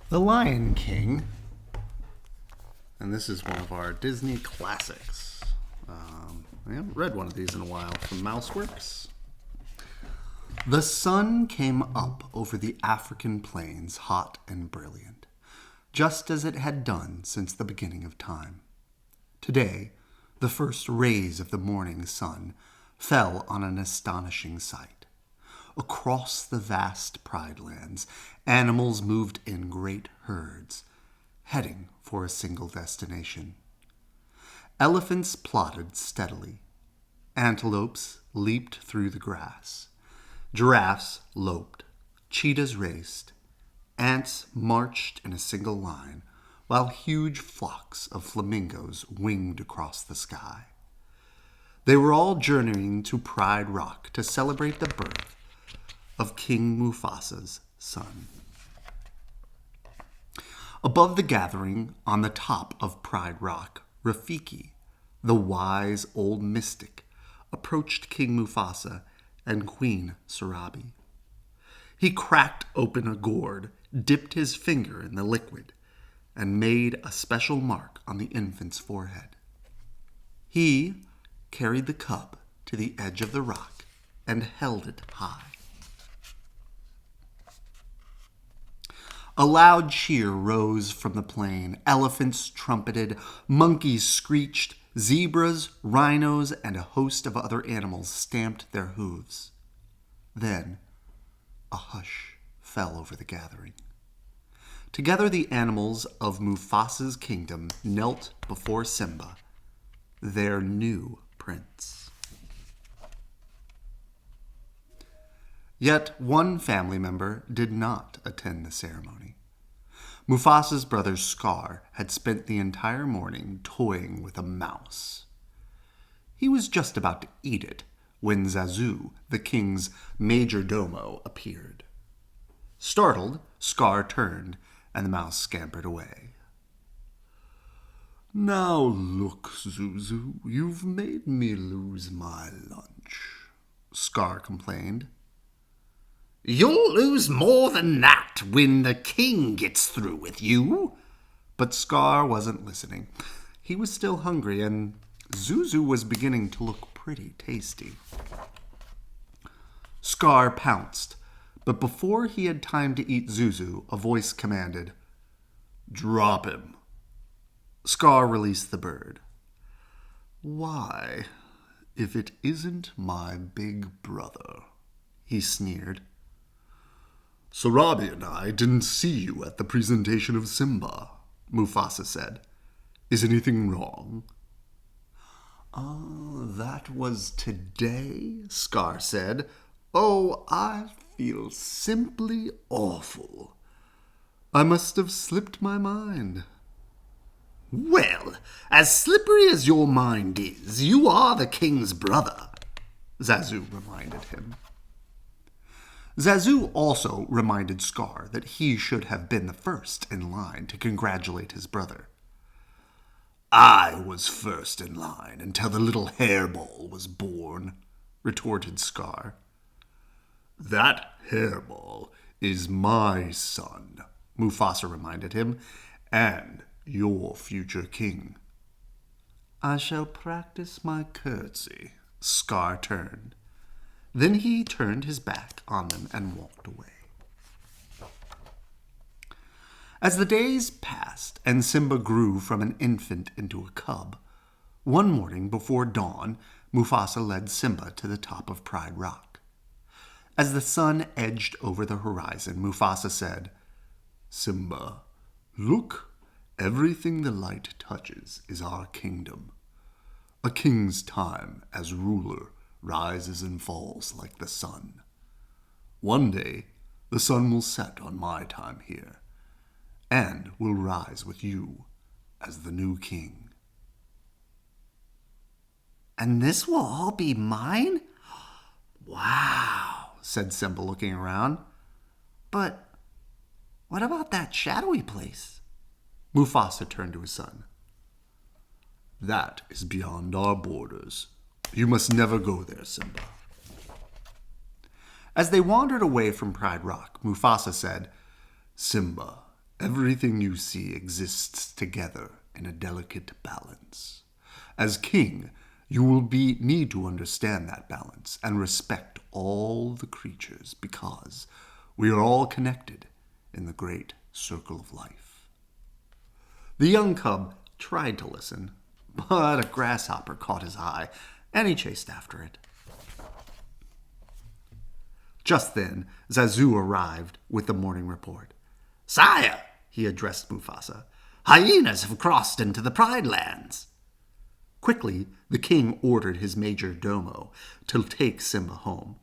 The Lion King, and this is one of our Disney classics. I haven't read one of these in a while, from Mouseworks. The sun came up over the African plains, hot and brilliant, just as it had done since the beginning of time. Today, the first rays of the morning sun fell on an astonishing sight. Across the vast Pride Lands, animals moved in great herds, heading for a single destination. Elephants plodded steadily. Antelopes leaped through the grass. Giraffes loped. Cheetahs raced. Ants marched in a single line, while huge flocks of flamingos winged across the sky. They were all journeying to Pride Rock to celebrate the birth of King Mufasa's son. Above the gathering, on the top of Pride Rock, Rafiki, the wise old mystic, approached King Mufasa and Queen Sarabi. He cracked open a gourd, dipped his finger in the liquid, and made a special mark on the infant's forehead. He carried the cup to the edge of the rock and held it high. A loud cheer rose from the plain. Elephants trumpeted, monkeys screeched, zebras, rhinos, and a host of other animals stamped their hooves. Then a hush fell over the gathering. Together the animals of Mufasa's kingdom knelt before Simba, their new prince. Yet one family member did not attend the ceremony. Mufasa's brother Scar had spent the entire morning toying with a mouse. He was just about to eat it when Zazu, the king's major domo, appeared. Startled, Scar turned, and the mouse scampered away. "Now look, Zuzu, you've made me lose my lunch," Scar complained. "You'll lose more than that when the king gets through with you." But Scar wasn't listening. He was still hungry, and Zuzu was beginning to look pretty tasty. Scar pounced, but before he had time to eat Zuzu, a voice commanded, "Drop him." Scar released the bird. "Why, if it isn't my big brother," he sneered. "Sarabi and I didn't see you at the presentation of Simba," Mufasa said. "Is anything wrong?" That was today," Scar said. "Oh, I feel simply awful. I must have slipped my mind." "Well, as slippery as your mind is, you are the king's brother," Zazu reminded him. Zazu also reminded Scar that he should have been the first in line to congratulate his brother. "I was first in line until the little hairball was born," retorted Scar. "That hairball is my son," Mufasa reminded him, "and your future king." "I shall practice my curtsy," Scar turned. Then he turned his back on them and walked away. As the days passed and Simba grew from an infant into a cub, one morning before dawn, Mufasa led Simba to the top of Pride Rock. As the sun edged over the horizon, Mufasa said, "Simba, look, everything the light touches is our kingdom. A king's time as ruler rises and falls like the sun. One day, the sun will set on my time here, and will rise with you as the new king." "And this will all be mine? "Wow," said Simba, looking around. But what about that shadowy place?" Mufasa turned to his son. "That is beyond our borders. You must never go there, Simba." As they wandered away from Pride Rock, Mufasa said, "Simba, Everything you see exists together in a delicate balance. As king, you will need to understand that balance and respect all the creatures because we are all connected in the great circle of life. The young cub tried to listen, but a grasshopper caught his eye, and he chased after it. Just then, Zazu arrived with the morning report. "Sire," he addressed Mufasa, "hyenas have crossed into the Pride Lands." Quickly, the king ordered his major domo to take Simba home.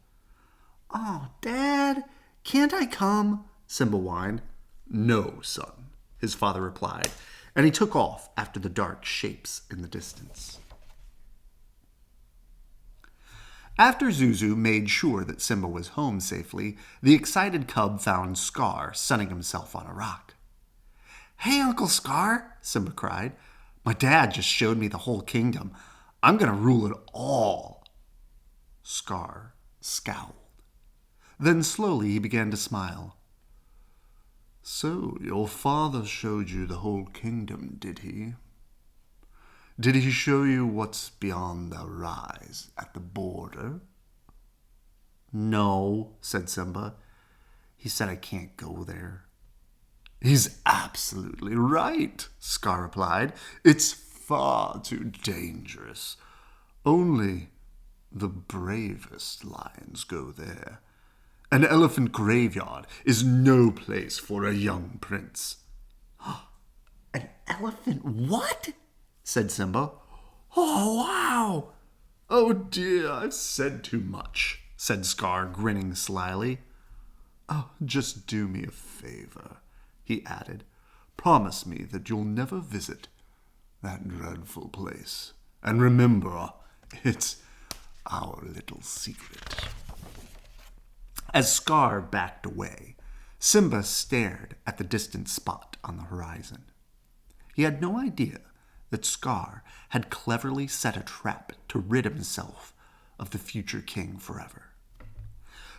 "Oh, Dad, can't I come?" Simba whined. "No, son," his father replied, and he took off after the dark shapes in the distance. After Zuzu made sure that Simba was home safely, the excited cub found Scar sunning himself on a rock. "Hey, Uncle Scar," Simba cried. "My dad just showed me the whole kingdom. I'm going to rule it all." Scar scowled. Then slowly he began to smile. "So your father showed you the whole kingdom, did he? Did he show you what's beyond the rise at the border?" "No," said Simba. "He said I can't go there." "He's absolutely right," Scar replied. "It's far too dangerous. Only the bravest lions go there. An elephant graveyard is no place for a young prince." "An elephant what?" said Simba. "Oh, wow!" "Oh dear, I've said too much," said Scar, grinning slyly. "Oh, just do me a favor," he added. "Promise me that you'll never visit that dreadful place. And remember, it's our little secret." As Scar backed away, Simba stared at the distant spot on the horizon. He had no idea that Scar had cleverly set a trap to rid himself of the future king forever.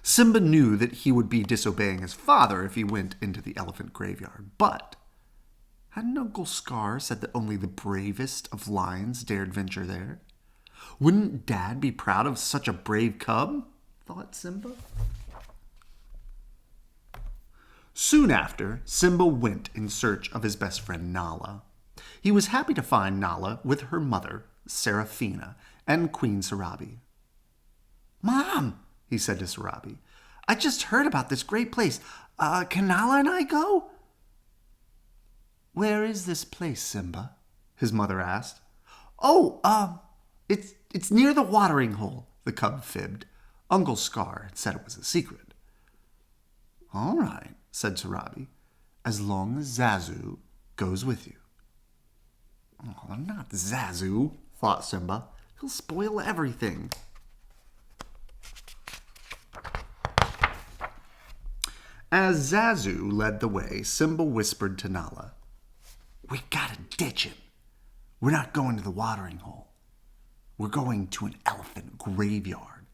Simba knew that he would be disobeying his father if he went into the elephant graveyard, but hadn't Uncle Scar said that only the bravest of lions dared venture there? Wouldn't Dad be proud of such a brave cub? Thought Simba. Soon after, Simba went in search of his best friend Nala. He was happy to find Nala with her mother, Serafina, and Queen Sarabi. "Mom," he said to Sarabi, "I just heard about this great place. Can Nala and I go?" "Where is this place, Simba?" his mother asked. "Oh, it's near the watering hole," the cub fibbed. Uncle Scar had said it was a secret. "All right," said Sarabi, "as long as Zazu goes with you." "Oh, not Zazu," thought Simba. "He'll spoil everything." As Zazu led the way, Simba whispered to Nala, "We gotta ditch him. We're not going to the watering hole. We're going to an elephant graveyard."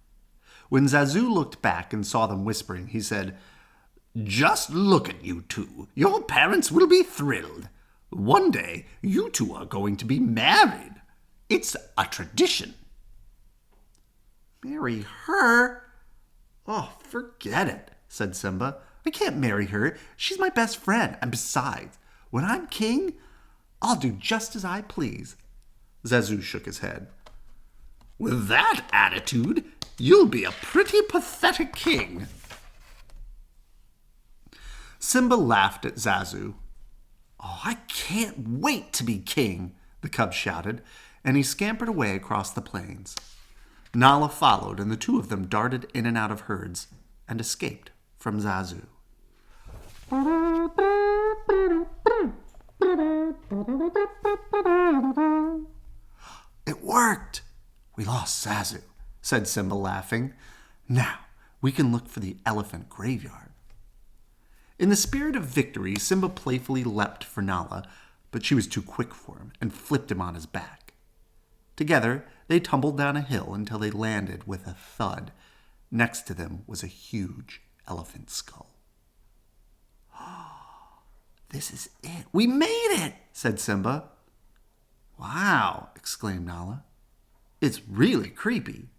When Zazu looked back and saw them whispering, he said, "Just look at you two. Your parents will be thrilled. One day, you two are going to be married. It's a tradition." "Marry her? Oh, forget it," said Simba. "I can't marry her. She's my best friend. And besides, when I'm king, I'll do just as I please." Zazu shook his head. "With that attitude, you'll be a pretty pathetic king." Simba laughed at Zazu. "Oh, I can't wait to be king," the cub shouted, and he scampered away across the plains. Nala followed, and the two of them darted in and out of herds and escaped from Zazu. "It worked! We lost Zazu," said Simba, laughing. "Now we can look for the elephant graveyard." In the spirit of victory, Simba playfully leapt for Nala, but she was too quick for him and flipped him on his back. Together, they tumbled down a hill until they landed with a thud. Next to them was a huge elephant skull. This is it. We made it, said Simba. Wow, exclaimed Nala. It's really creepy.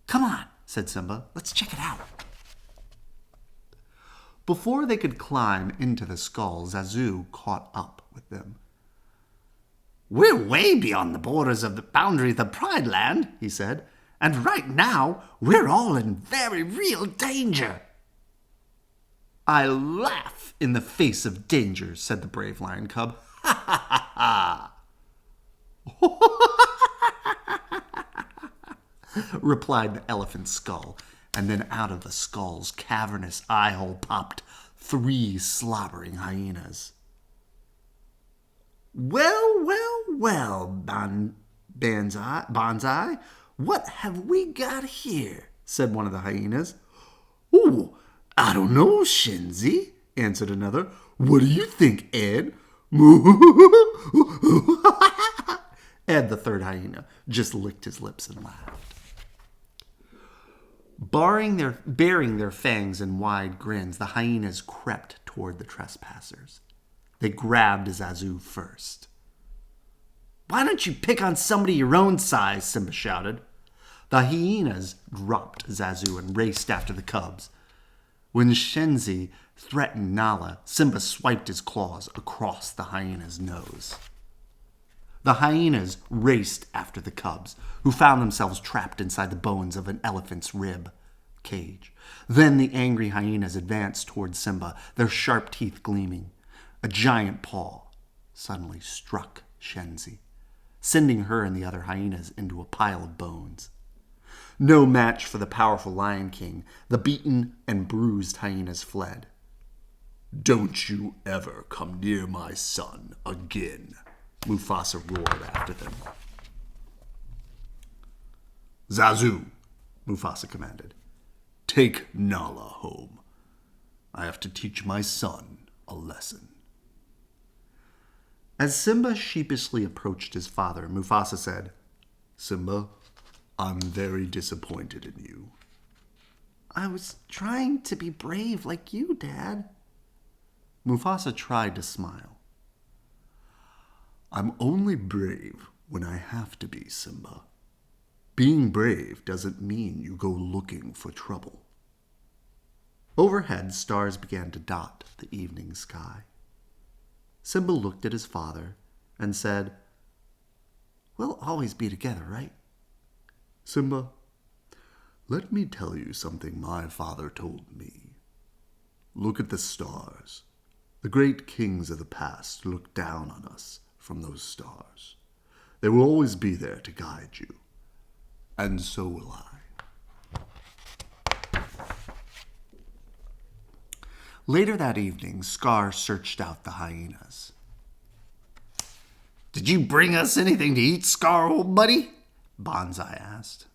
Come on, said Simba. Let's check it out. Before they could climb into the skull, Zazu caught up with them. We're way beyond the borders of the boundary of the Pride Land, he said, and right now we're all in very real danger. I laugh in the face of danger, said the brave lion cub. Ha ha ha ha! replied the elephant skull, and then out of the skull's cavernous eye hole popped 3 slobbering hyenas. Well, Bonsai, what have we got here? Said one of the hyenas. Ooh, I don't know, Shenzi, answered another. What do you think, Ed? Ed, the third hyena, just licked his lips and laughed. Baring their fangs in wide grins, the hyenas crept toward the trespassers. They grabbed Zazu first. Why don't you pick on somebody your own size? Simba shouted. The hyenas dropped Zazu and raced after the cubs. When Shenzi threatened Nala, Simba swiped his claws across the hyena's nose. The hyenas raced after the cubs, who found themselves trapped inside the bones of an elephant's rib cage. Then the angry hyenas advanced toward Simba, their sharp teeth gleaming. A giant paw suddenly struck Shenzi, sending her and the other hyenas into a pile of bones. No match for the powerful Lion King, the beaten and bruised hyenas fled. Don't you ever come near my son again, Mufasa roared after them. Zazu, Mufasa commanded, take Nala home. I have to teach my son a lesson. As Simba sheepishly approached his father, Mufasa said, Simba, I'm very disappointed in you. I was trying to be brave like you, Dad. Mufasa tried to smile. I'm only brave when I have to be, Simba. Being brave doesn't mean you go looking for trouble. Overhead, stars began to dot the evening sky. Simba looked at his father and said, We'll always be together, right? Simba, let me tell you something my father told me. Look at the stars. The great kings of the past looked down on us from those stars. They will always be there to guide you. And so will I. Later that evening, Scar searched out the hyenas. Did you bring us anything to eat, Scar, old buddy? Bonsai asked.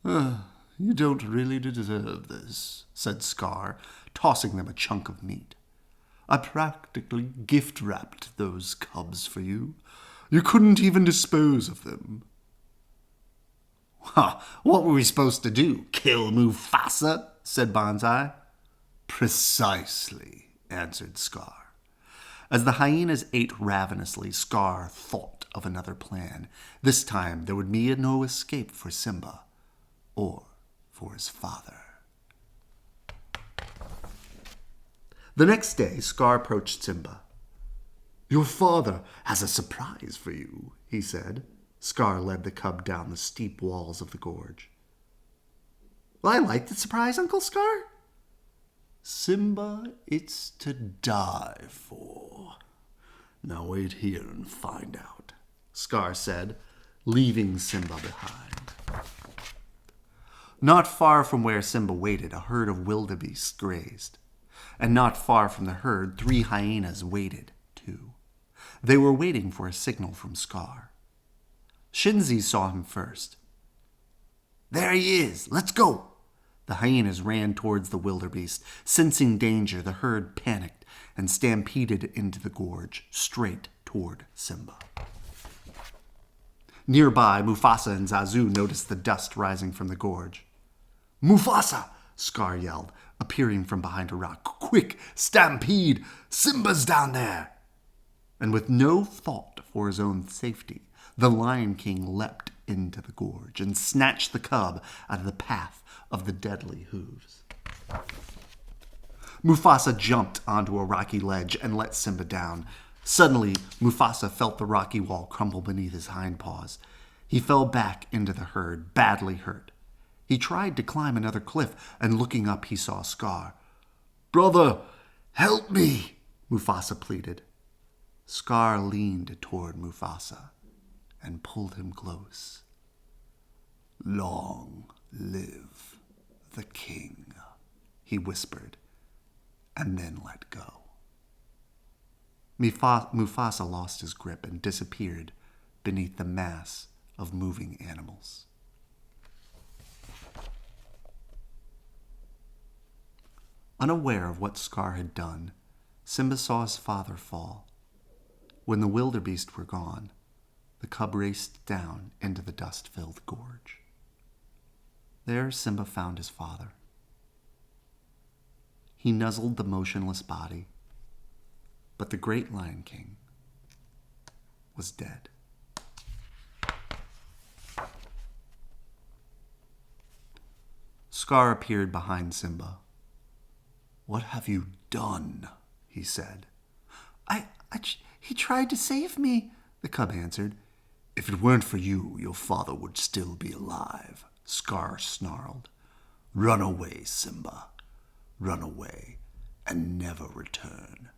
You don't really deserve this, said Scar, tossing them a chunk of meat. I practically gift-wrapped those cubs for you. You couldn't even dispose of them. What were we supposed to do? Kill Mufasa? Said Bonsai. Precisely, answered Scar. As the hyenas ate ravenously, Scar thought of another plan. This time there would be no escape for Simba or for his father. The next day, Scar approached Simba. Your father has a surprise for you, he said. Scar led the cub down the steep walls of the gorge. Well, I like the surprise, Uncle Scar. Simba, it's to die for. Now wait here and find out, Scar said, leaving Simba behind. Not far from where Simba waited, a herd of wildebeests grazed. And not far from the herd, 3 hyenas waited, too. They were waiting for a signal from Scar. Shenzi saw him first. There he is! Let's go! The hyenas ran towards the wildebeest. Sensing danger, the herd panicked and stampeded into the gorge, straight toward Simba. Nearby, Mufasa and Zazu noticed the dust rising from the gorge. Mufasa! Scar yelled. appearing from behind a rock. "Quick, stampede! Simba's down there!" And with no thought for his own safety, the Lion King leapt into the gorge and snatched the cub out of the path of the deadly hooves. Mufasa jumped onto a rocky ledge and let Simba down. Suddenly, Mufasa felt the rocky wall crumble beneath his hind paws. He fell back into the herd, badly hurt. He tried to climb another cliff, and looking up, he saw Scar. "Brother, help me," Mufasa pleaded. Scar leaned toward Mufasa and pulled him close. "Long live the king," he whispered, and then let go. Mufasa lost his grip and disappeared beneath the mass of moving animals. Unaware of what Scar had done, Simba saw his father fall. When the wildebeest were gone, the cub raced down into the dust-filled gorge. There Simba found his father. He nuzzled the motionless body, but the great Lion King was dead. Scar appeared behind Simba. "What have you done?" he said. He tried to save me," the cub answered. "If it weren't for you, your father would still be alive," Scar snarled. "Run away, Simba. Run away and never return."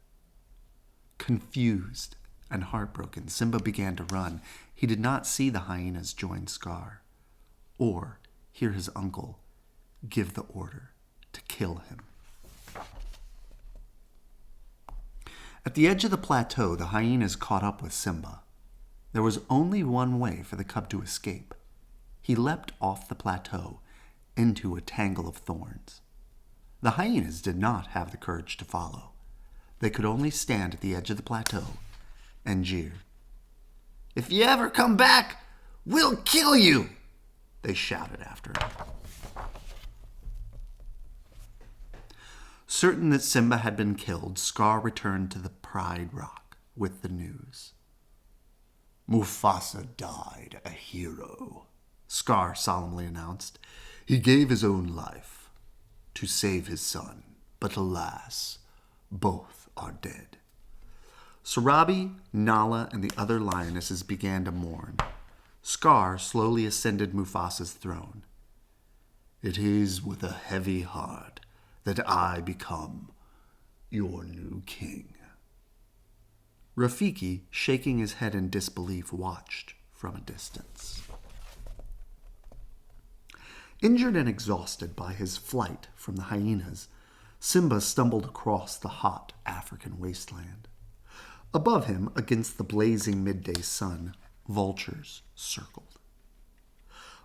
Confused and heartbroken, Simba began to run. He did not see the hyenas join Scar, or hear his uncle give the order to kill him. At the edge of the plateau, the hyenas caught up with Simba. There was only one way for the cub to escape. He leapt off the plateau into a tangle of thorns. The hyenas did not have the courage to follow. They could only stand at the edge of the plateau and jeer. "If you ever come back, we'll kill you!" they shouted after him. Certain that Simba had been killed, Scar returned to the Pride Rock with the news. "Mufasa died a hero," Scar solemnly announced. "He gave his own life to save his son, but alas, both are dead." Sarabi, Nala, and the other lionesses began to mourn. Scar slowly ascended Mufasa's throne. "It is with a heavy heart that I become your new king." Rafiki, shaking his head in disbelief, watched from a distance. Injured and exhausted by his flight from the hyenas, Simba stumbled across the hot African wasteland. Above him, against the blazing midday sun, vultures circled.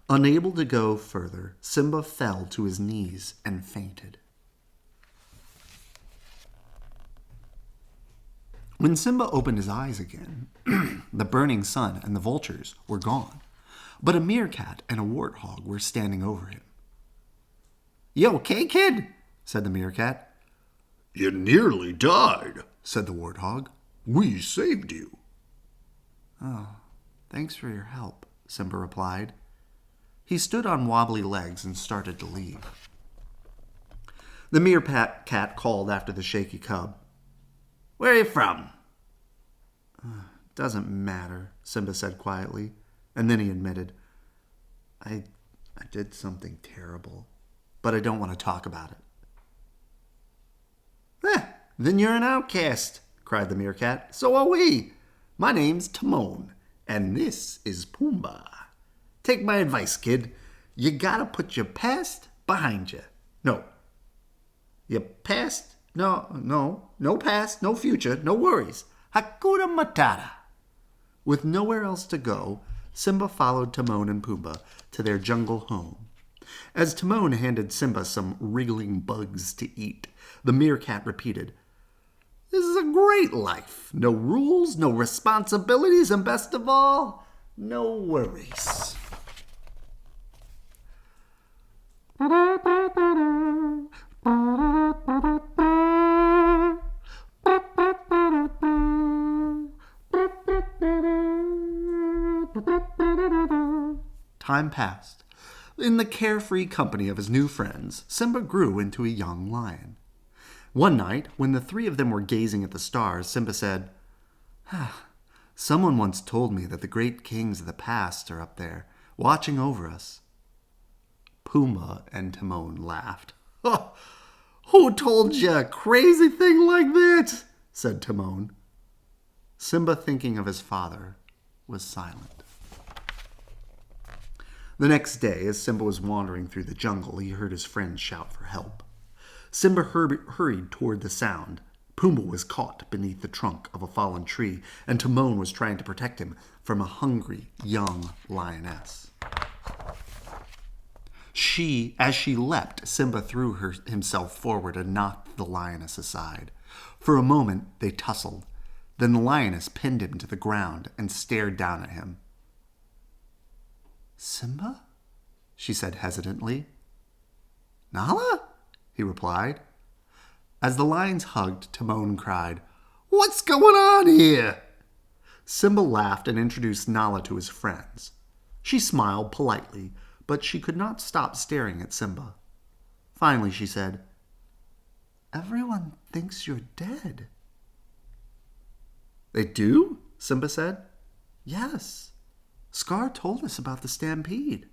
Unable to go further, Simba fell to his knees and fainted. When Simba opened his eyes again, the burning sun and the vultures were gone, but a meerkat and a warthog were standing over him. "You okay, kid?" said the meerkat. "You nearly died," said the warthog. "We saved you." "Oh, thanks for your help," Simba replied. He stood on wobbly legs and started to leave. The meerkat called after the shaky cub. "Where are you from?" "Doesn't matter," Simba said quietly, and then he admitted, I did something terrible, but I don't want to talk about it." "Then you're an outcast," cried the meerkat. "So are we. My name's Timon, and this is Pumbaa. Take my advice, kid. You gotta put your past behind you. No past, no past, no future, no worries. Hakuna Matata." With nowhere else to go, Simba followed Timon and Pumbaa to their jungle home. As Timon handed Simba some wriggling bugs to eat, the meerkat repeated, "This is a great life. No rules, no responsibilities, and best of all, no worries." Time passed. In the carefree company of his new friends, Simba grew into a young lion. One night, when the three of them were gazing at the stars, Simba said, "Someone once told me that the great kings of the past are up there, watching over us." Pumbaa and Timon laughed. "Oh, who told you a crazy thing like that?" said Timon. Simba, thinking of his father, was silent. The next day, as Simba was wandering through the jungle, he heard his friends shout for help. Simba hurried toward the sound. Pumbaa was caught beneath the trunk of a fallen tree, and Timon was trying to protect him from a hungry young lioness. As she leapt, Simba threw himself forward and knocked the lioness aside. For a moment, they tussled. Then the lioness pinned him to the ground and stared down at him. "Simba?" she said hesitantly. "Nala?" he replied. As the lions hugged, Timon cried, "What's going on here?" Simba laughed and introduced Nala to his friends. She smiled politely, but she could not stop staring at Simba. Finally, she said, "Everyone thinks you're dead." "They do?" Simba said. "Yes. Scar told us about the stampede."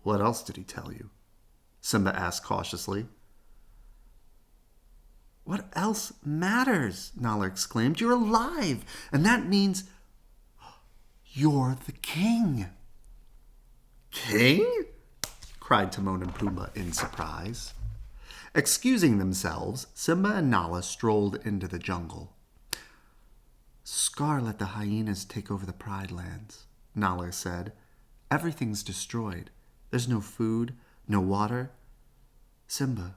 "What else did he tell you?" Simba asked cautiously. "What else matters?" Nala exclaimed. "You're alive, and that means you're the king." "King?" cried Timon and Pumbaa in surprise. Excusing themselves, Simba and Nala strolled into the jungle. "Scar let the hyenas take over the Pride Lands," Nala said. "Everything's destroyed. There's no food, no water. Simba,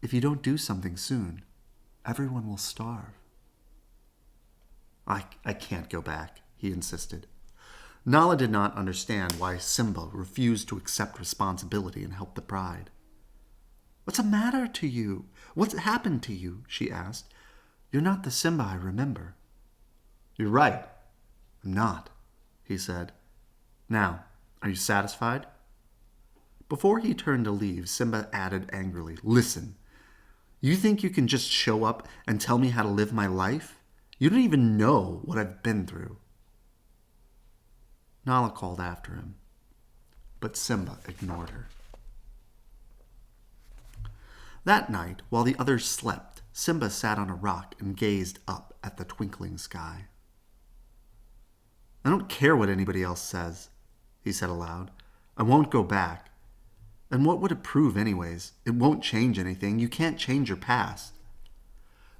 if you don't do something soon, everyone will starve." I can't go back," he insisted. Nala did not understand why Simba refused to accept responsibility and help the Pride. "What's the matter to you? What's happened to you?" she asked. "You're not the Simba I remember." "You're right. I'm not," he said. "Now, are you satisfied?" Before he turned to leave, Simba added angrily, "Listen, you think you can just show up and tell me how to live my life? You don't even know what I've been through." Nala called after him, but Simba ignored her. That night, while the others slept, Simba sat on a rock and gazed up at the twinkling sky. "I don't care what anybody else says," he said aloud. "I won't go back. And what would it prove anyways? It won't change anything. You can't change your past."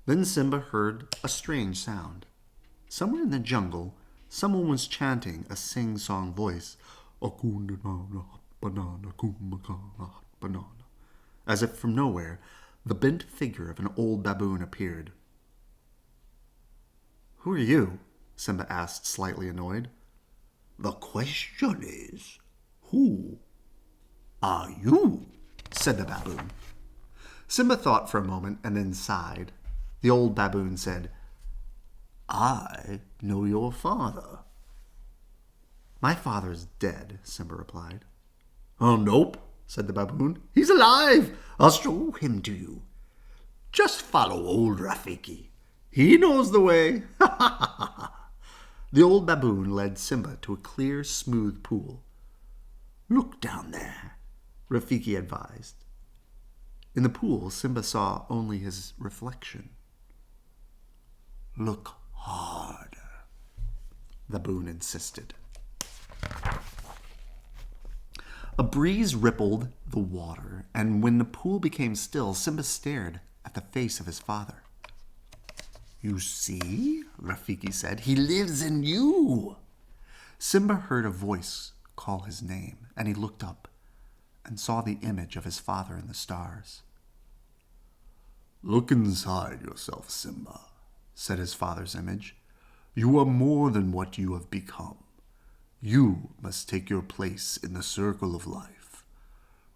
Then Simba heard a strange sound. Somewhere in the jungle, someone was chanting a sing-song voice, as if from nowhere, the bent figure of an old baboon appeared. "Who are you?" Simba asked, slightly annoyed. "The question is, who are you?" said the baboon. Simba thought for a moment and then sighed. The old baboon said, "I know your father." "My father's dead," Simba replied. "Oh, nope," said the baboon. "He's alive. I'll show him to you. Just follow old Rafiki. He knows the way." The old baboon led Simba to a clear, smooth pool. "Look down there," Rafiki advised. In the pool, Simba saw only his reflection. "Look harder," the baboon insisted. A breeze rippled the water, and when the pool became still, Simba stared at the face of his father. "You see," Rafiki said, "he lives in you." Simba heard a voice call his name, and he looked up and saw the image of his father in the stars. "Look inside yourself, Simba," said his father's image. "You are more than what you have become. You must take your place in the circle of life.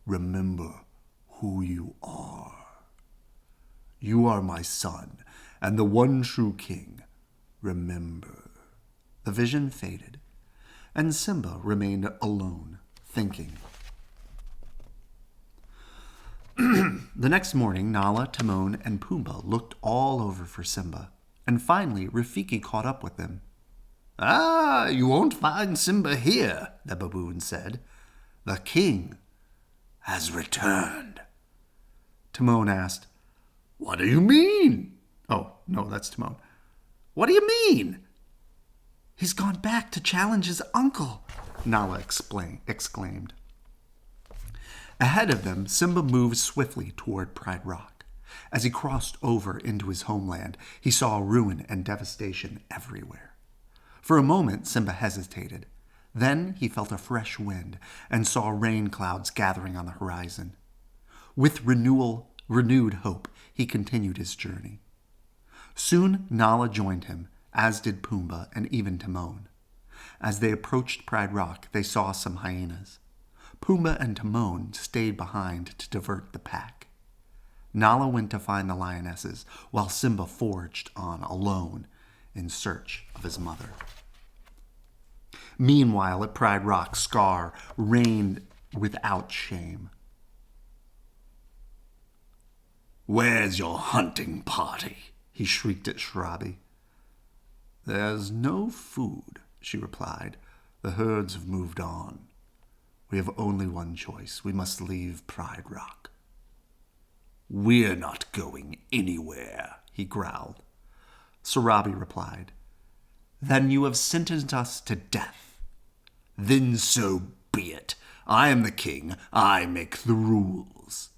Remember who you are. You are my son, and the one true king. Remember." The vision faded, and Simba remained alone, thinking. The next morning, Nala, Timon, and Pumbaa looked all over for Simba, and finally Rafiki caught up with them. "Ah, you won't find Simba here," the baboon said. "The king has returned." Timon asked, "What do you mean?" Oh, no, that's Timon. "What do you mean?" "He's gone back to challenge his uncle," Nala exclaimed. Ahead of them, Simba moved swiftly toward Pride Rock. As he crossed over into his homeland, he saw ruin and devastation everywhere. For a moment, Simba hesitated. Then he felt a fresh wind and saw rain clouds gathering on the horizon. With renewed hope, he continued his journey. Soon Nala joined him, as did Pumbaa and even Timon. As they approached Pride Rock, they saw some hyenas. Pumbaa and Timon stayed behind to divert the pack. Nala went to find the lionesses, while Simba forged on alone in search of his mother. Meanwhile, at Pride Rock, Scar reigned without shame. "Where's your hunting party?" he shrieked at Shrabi. "There's no food," she replied. "The herds have moved on. We have only one choice. We must leave Pride Rock." "We're not going anywhere," he growled. Sarabi replied, "Then you have sentenced us to death." "Then so be it. I am the king. I make the rules."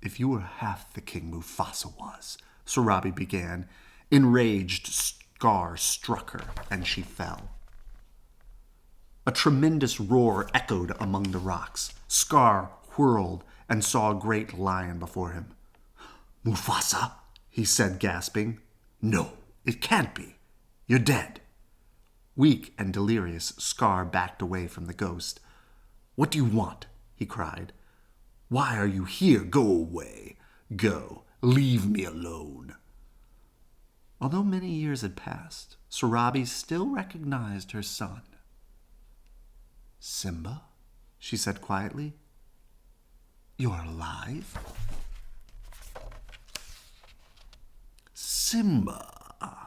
"If you were half the king Mufasa was," Sarabi began. Enraged, Scar struck her, and she fell. A tremendous roar echoed among the rocks. Scar whirled and saw a great lion before him. "Mufasa," he said, gasping. "No, it can't be. You're dead." Weak and delirious, Scar backed away from the ghost. "What do you want?" he cried. "Why are you here? Go away. Go. Leave me alone." Although many years had passed, Sarabi still recognized her son. "Simba," she said quietly, "you're alive?" "Simba,"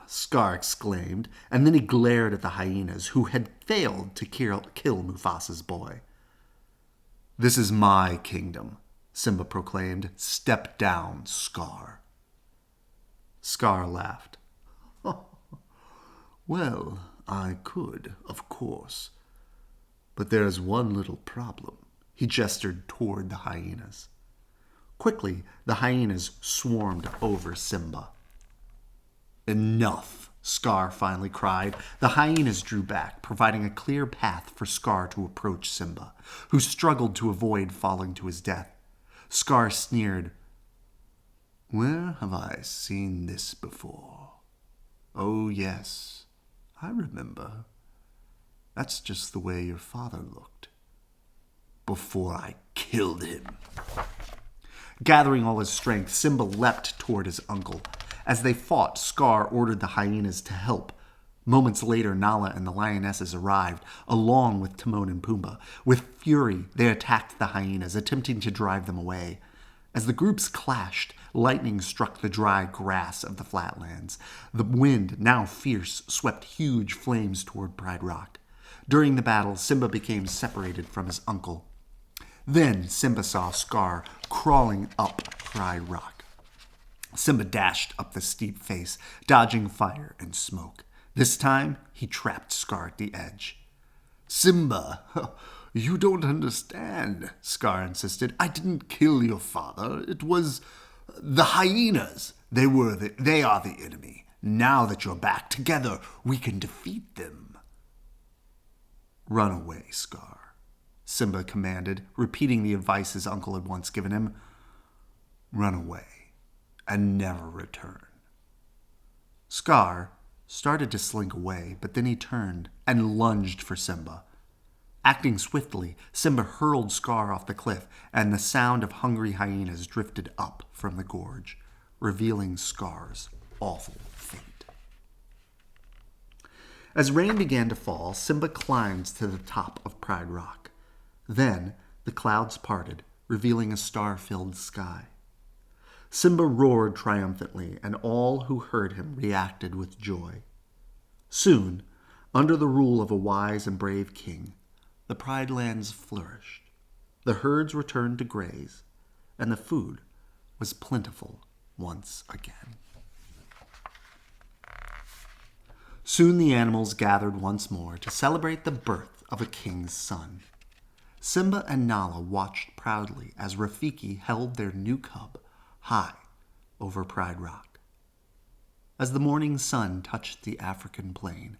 Scar exclaimed, and then he glared at the hyenas who had failed to kill Mufasa's boy. "This is my kingdom," Simba proclaimed. "Step down, Scar." Scar laughed. "Well, I could, of course. But there's one little problem." He gestured toward the hyenas. Quickly, the hyenas swarmed over Simba. "Enough," Scar finally cried. The hyenas drew back, providing a clear path for Scar to approach Simba, who struggled to avoid falling to his death. Scar sneered. "Where have I seen this before? Oh, yes, I remember. That's just the way your father looked. Before I killed him." Gathering all his strength, Simba leapt toward his uncle. As they fought, Scar ordered the hyenas to help. Moments later, Nala and the lionesses arrived, along with Timon and Pumbaa. With fury, they attacked the hyenas, attempting to drive them away. As the groups clashed, lightning struck the dry grass of the flatlands. The wind, now fierce, swept huge flames toward Pride Rock. During the battle, Simba became separated from his uncle. Then Simba saw Scar crawling up Pride Rock. Simba dashed up the steep face, dodging fire and smoke. This time, he trapped Scar at the edge. "Simba, you don't understand," Scar insisted. "I didn't kill your father. It was the hyenas. They are the enemy. Now that you're back together, we can defeat them." "Run away, Scar," Simba commanded, repeating the advice his uncle had once given him. "Run away and never return." Scar started to slink away, but then he turned and lunged for Simba. Acting swiftly, Simba hurled Scar off the cliff, and the sound of hungry hyenas drifted up from the gorge, revealing Scar's awful fate. As rain began to fall, Simba climbed to the top of Pride Rock. Then the clouds parted, revealing a star-filled sky. Simba roared triumphantly, and all who heard him reacted with joy. Soon, under the rule of a wise and brave king, the Pride Lands flourished. The herds returned to graze, and the food was plentiful once again. Soon the animals gathered once more to celebrate the birth of a king's son. Simba and Nala watched proudly as Rafiki held their new cub high over Pride Rock. As the morning sun touched the African plain,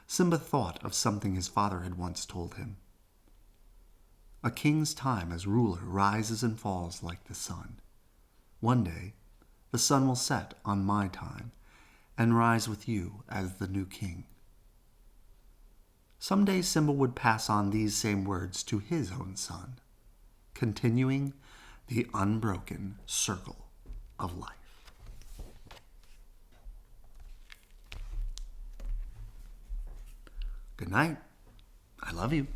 Simba thought of something his father had once told him. A king's time as ruler rises and falls like the sun. One day, the sun will set on my time and rise with you as the new king. Someday Simba would pass on these same words to his own son, continuing the unbroken circle of life. Good night. I love you.